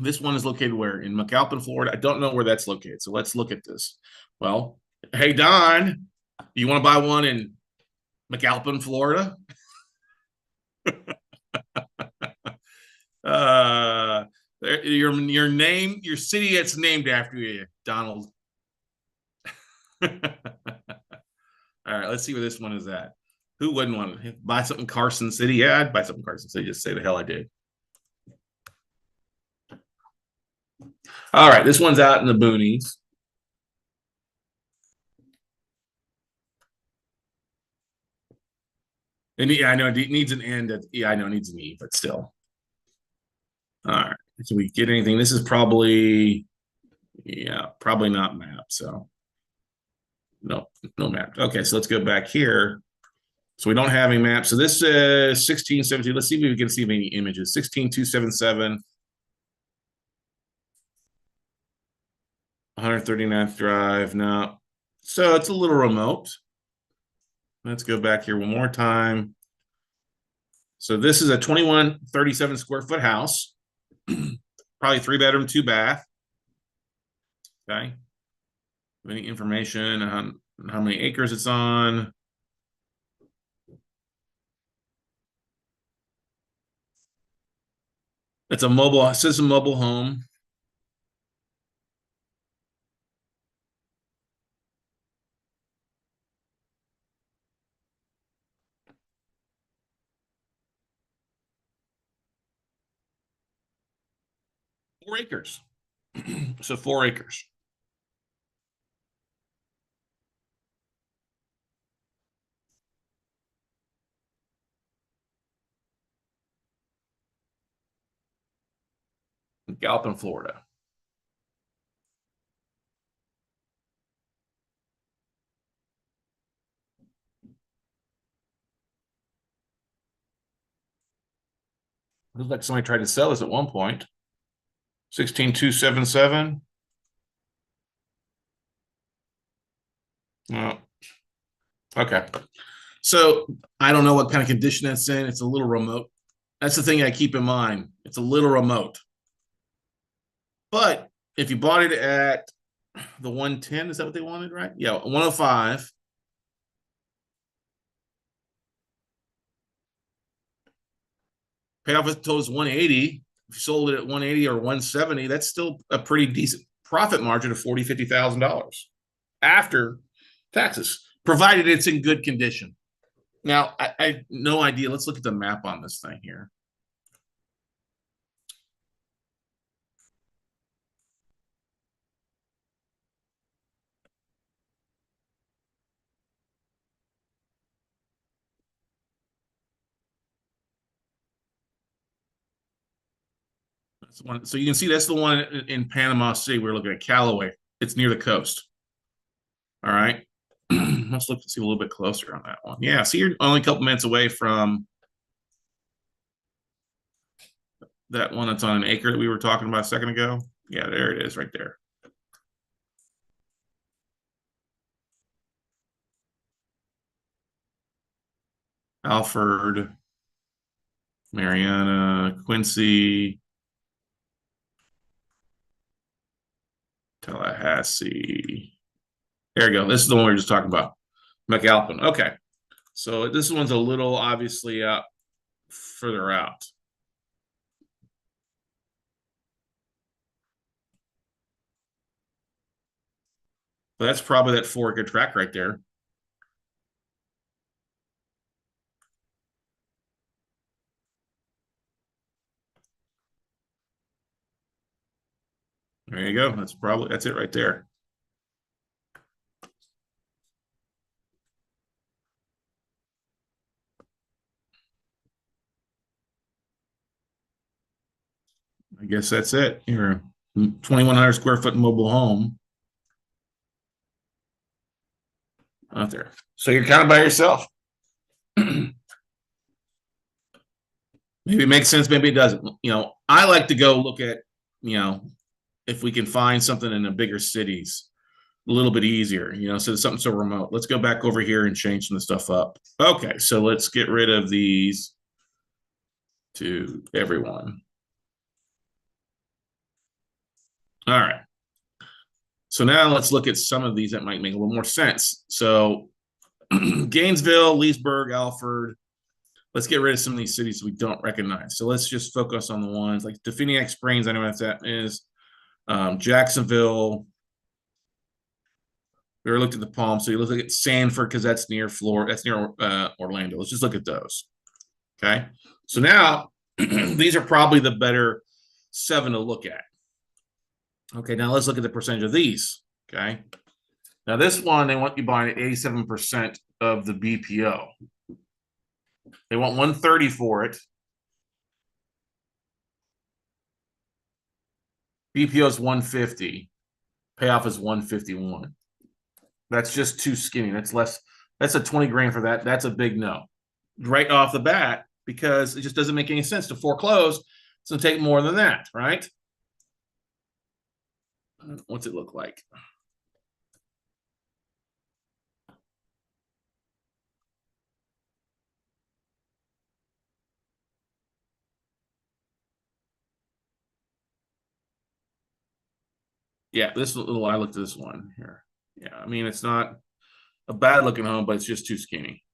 Speaker 1: This one is located where? In McAlpin, Florida. I don't know where that's located. So let's look at this. Well, hey, Don, you want to buy one in McAlpin, Florida? Your name, your city it's named after you, Donald. All right, let's see where this one is at. Who wouldn't want to buy something Carson City? Yeah, I'd buy something Carson City. Just say the hell I did. All right, this one's out in the boonies. And yeah, I know it needs an end. Yeah, I know it needs an E, but still. All right. Can we get anything? This is probably, yeah, probably not mapped. So no map. Okay, so let's go back here. So we don't have any map. So this is 1617. Let's see if we can see any images. 16277. 139th Drive. No. So it's a little remote. Let's go back here one more time. So this is a 2137 square foot house. Probably 3-bedroom, 2-bath. Okay. Any information on how many acres it's on? It's a mobile, it says a mobile home. Four acres. So 4 acres. Galpin, Florida. Looks like somebody tried to sell this at one point. 16277. Oh, okay. So I don't know what kind of condition that's in. It's a little remote. That's the thing I keep in mind. It's a little remote. But if you bought it at the 110, is that what they wanted, right? Yeah, 105. Payoff total is 180. If you sold it at 180 or 170, that's still a pretty decent profit margin of $40,000-$50,000 after taxes, provided it's in good condition. Now, I have no idea. Let's look at the map on this thing here. That's one. So you can see that's the one in Panama City. We're looking at Callaway. It's near the coast. All right. Let's look to see a little bit closer on that one. Yeah, see, you're only a couple minutes away from that one that's on an acre that we were talking about a second ago. Yeah, there it is right there. Alfred, Mariana, Quincy, Tallahassee. There you go. This is the one we were just talking about. McAlpin. Okay. So this one's a little obviously out further out. But that's probably that 4 acre track right there. There you go. That's it right there. I guess that's it. Your 2,100 square foot mobile home out there. So you're kind of by yourself. Maybe it makes sense, maybe it doesn't. I like to go look at, you know, if we can find something in the bigger cities a little bit easier, so something so remote. Let's go back over here and change some of the stuff up. Okay, so let's get rid of these to everyone. All right. So now let's look at some of these that might make a little more sense. So Gainesville, Leesburg, Alfred. Let's get rid of some of these cities we don't recognize. So let's just focus on the ones like Definiak Springs. I know what that is. Jacksonville. We already looked at the Palm. So you look at Sanford because that's near Florida. That's near Orlando. Let's just look at those. Okay. So now these are probably the better 7 to look at. Okay. Now let's look at the percentage of these. Okay. Now this one, they want you buying at 87% of the BPO. They want 130 for it. BPO is 150. Payoff is 151. That's just too skinny. That's less. That's a 20 grand for that. That's a big no. Right off the bat, because it just doesn't make any sense to foreclose. It's going to take more than that, right? What's it look like? Yeah, this little, I looked at this one here. Yeah, I mean, it's not a bad looking home, but it's just too skinny.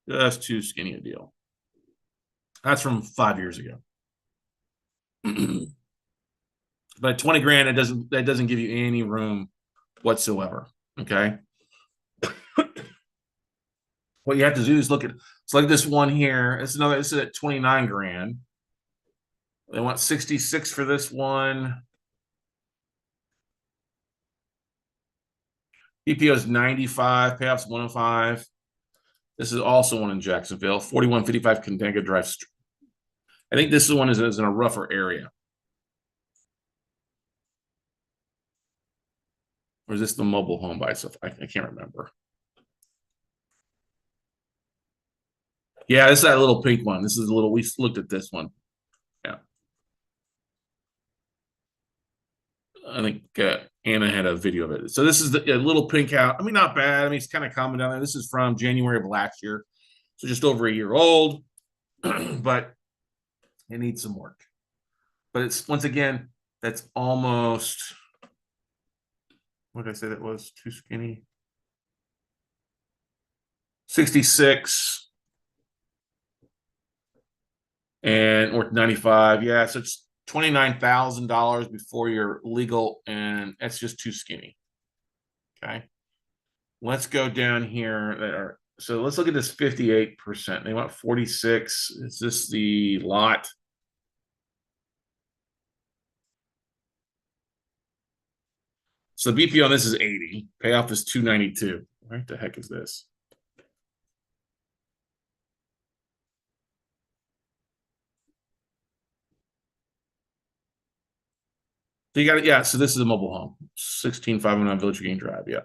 Speaker 1: Just too skinny a deal. That's from 5 years ago. But 20 grand, that doesn't give you any room whatsoever. Okay. What you have to do is look at, it's like this one here. This is at 29 grand. They want 66 for this one. BPO is 95, payoffs 105. This is also one in Jacksonville, 4155 Contango Drive. I think this one is in a rougher area. Or is this the mobile home by itself? I can't remember. Yeah, this is that little pink one. This is a little, we looked at this one. Yeah. I think Anna had a video of it. So this is the little pink house. I mean, not bad. I mean, it's kind of common down there. This is from January of last year. So just over a year old, but it needs some work. But it's, once again, that's almost, what did I say that was? Too skinny. 66 and or 95. Yeah, so it's $29,000 before you're legal, and that's just too skinny. Okay. Let's go down here. So let's look at this 58%. They want 46. Is this the lot? So the BP on this is 80. Payoff is 292. What the heck is this? So you got it. Yeah. So this is a mobile home, 16509 Village Green Drive. Yeah.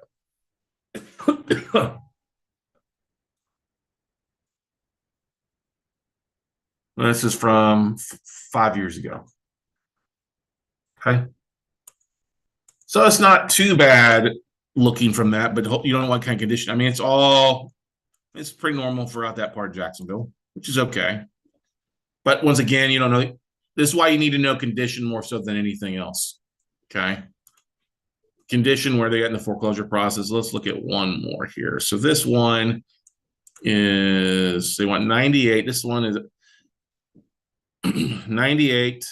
Speaker 1: This is from 5 years ago. Okay. So it's not too bad looking from that, but you don't know what kind of condition. I mean, it's pretty normal throughout that part of Jacksonville, which is okay. But once again, you don't know. This is why you need to know condition more so than anything else. Okay. Condition where they got in the foreclosure process. Let's look at one more here. So this one is, they want 98. This one is 98.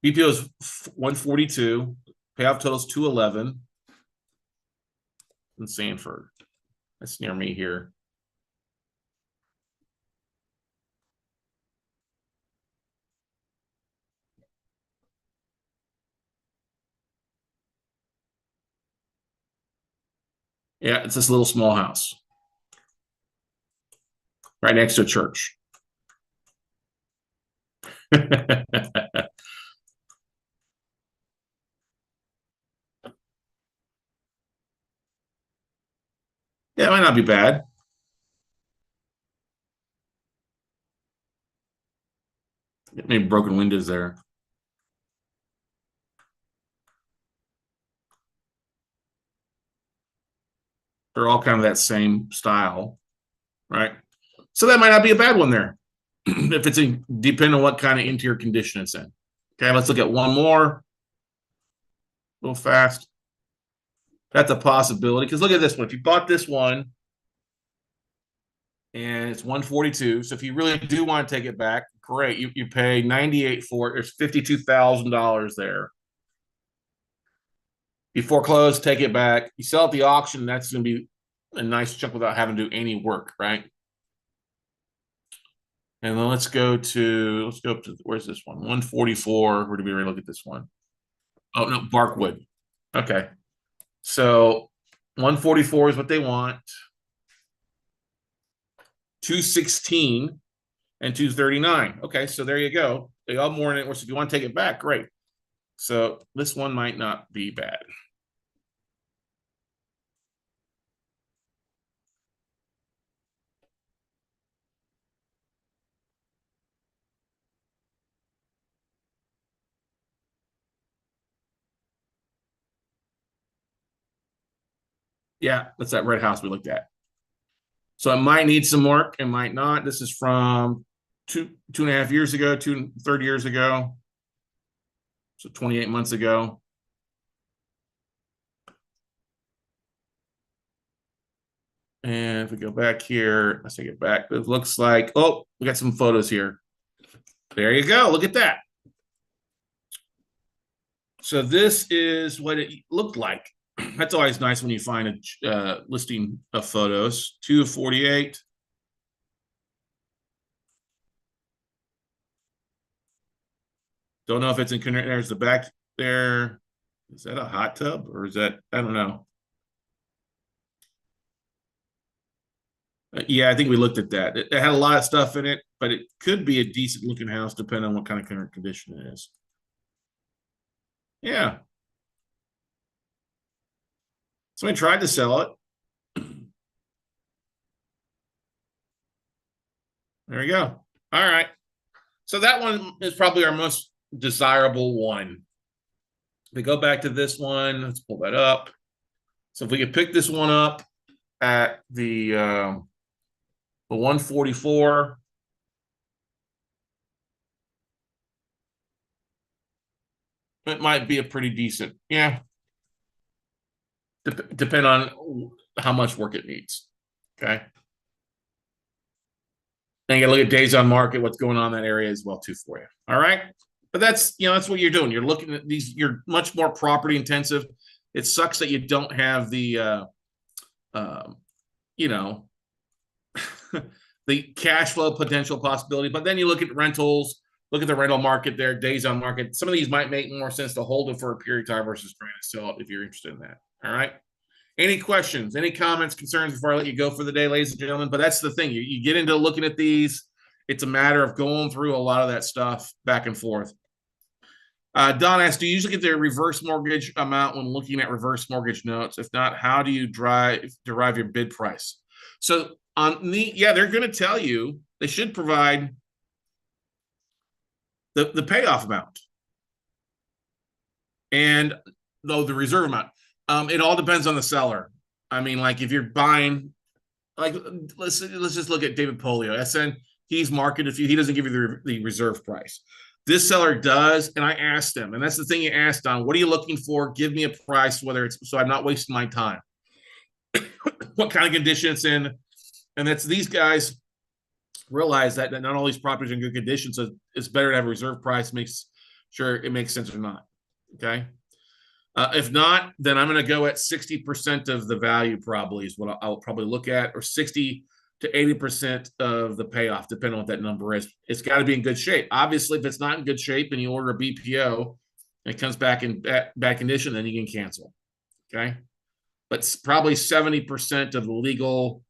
Speaker 1: BPO is 142. Payoff total is 211 in Sanford. That's near me here. Yeah, it's this little small house right next to a church. Yeah, it might not be bad. Maybe broken windows there. They're all kind of that same style, right? So that might not be a bad one there. If it's depending on what kind of interior condition it's in. Okay, let's look at one more. A little fast. That's a possibility. Because look at this one. If you bought this one and it's 142, so if you really do want to take it back, great. You pay 98 for it. There's $52,000 there. You foreclose, take it back. You sell at the auction, that's going to be a nice chunk without having to do any work, right? And then let's go up to, where's this one? 144. Where do we look at this one? Oh, no, Barkwood. Okay. So 144 is what they want. 216 and 239. Okay, so there you go. They all more in it. So if you want to take it back, great. So this one might not be bad. Yeah, that's that red house we looked at. So it might need some work, it might not. This is from 2.5 years ago, 30 years ago. So 28 months ago. And if we go back here, let's take it back. It looks like, oh, we got some photos here. There you go. Look at that. So this is what it looked like. That's always nice when you find a listing of photos. 2 of 48. Don't know if it's in. There's the back there. Is that a hot tub or is that? I don't know. Yeah, I think we looked at that. It had a lot of stuff in it, but it could be a decent looking house depending on what kind of current condition it is. Yeah. Somebody tried to sell it. There we go. All right. So that one is probably our most desirable one. If we go back to this one, let's pull that up. So if we could pick this one up at the 144, it might be a pretty decent, yeah. Depend on how much work it needs. Okay. Then you got to look at days on market, what's going on in that area as well too for you. All right. But that's, that's what you're doing. You're looking at these, you're much more property intensive. It sucks that you don't have the, the cash flow potential possibility. But then you look at rentals, look at the rental market there, days on market. Some of these might make more sense to hold it for a period of time versus trying to sell it if you're interested in that. All right. Any questions, any comments, concerns before I let you go for the day, ladies and gentlemen? But that's the thing. You get into looking at these. It's a matter of going through a lot of that stuff back and forth. Don asks, do you usually get the reverse mortgage amount when looking at reverse mortgage notes? If not, how do you derive your bid price? So they're going to tell you, they should provide the payoff amount, and though the reserve amount. It all depends on the seller. I mean, like if you're buying, like let's just look at David Polio. SN, he's marketed if he doesn't give you the reserve price. This seller does, and I asked him, and that's the thing you asked on. What are you looking for? Give me a price, whether it's so I'm not wasting my time. What kind of condition it's in, and that's these guys realize that not all these properties are in good condition, so it's better to have a reserve price. Makes sure it makes sense or not. Okay. If not, then I'm going to go at 60% of the value, probably is what I'll probably look at, or 60 to 80% of the payoff, depending on what that number is. It's got to be in good shape. Obviously, if it's not in good shape and you order a BPO and it comes back in bad condition, then you can cancel. Okay. But probably 70% of the legal,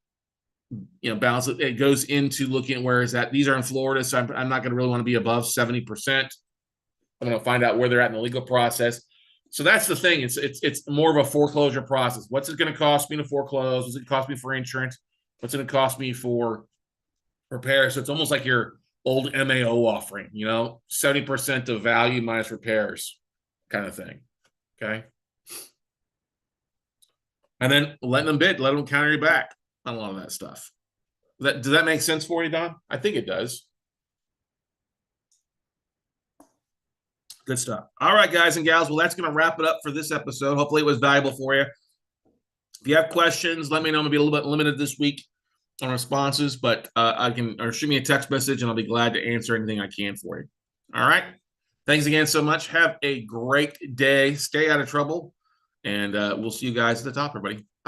Speaker 1: balance, it goes into looking at where is that. These are in Florida, so I'm not going to really want to be above 70%. I'm going to find out where they're at in the legal process. So that's the thing. It's more of a foreclosure process. What's it going to cost me to foreclose? What's it cost me for insurance? What's it going to cost me for repairs? So it's almost like your old MAO offering, 70% of value minus repairs kind of thing. Okay. And then letting them bid, let them counter you back on a lot of that stuff. Does that make sense for you, Don? I think it does. Good stuff. All right, guys and gals. Well, that's going to wrap it up for this episode. Hopefully it was valuable for you. If you have questions, let me know. I'm going to be a little bit limited this week on responses, but or shoot me a text message and I'll be glad to answer anything I can for you. All right. Thanks again so much. Have a great day. Stay out of trouble. And we'll see you guys at the top, everybody. Bye.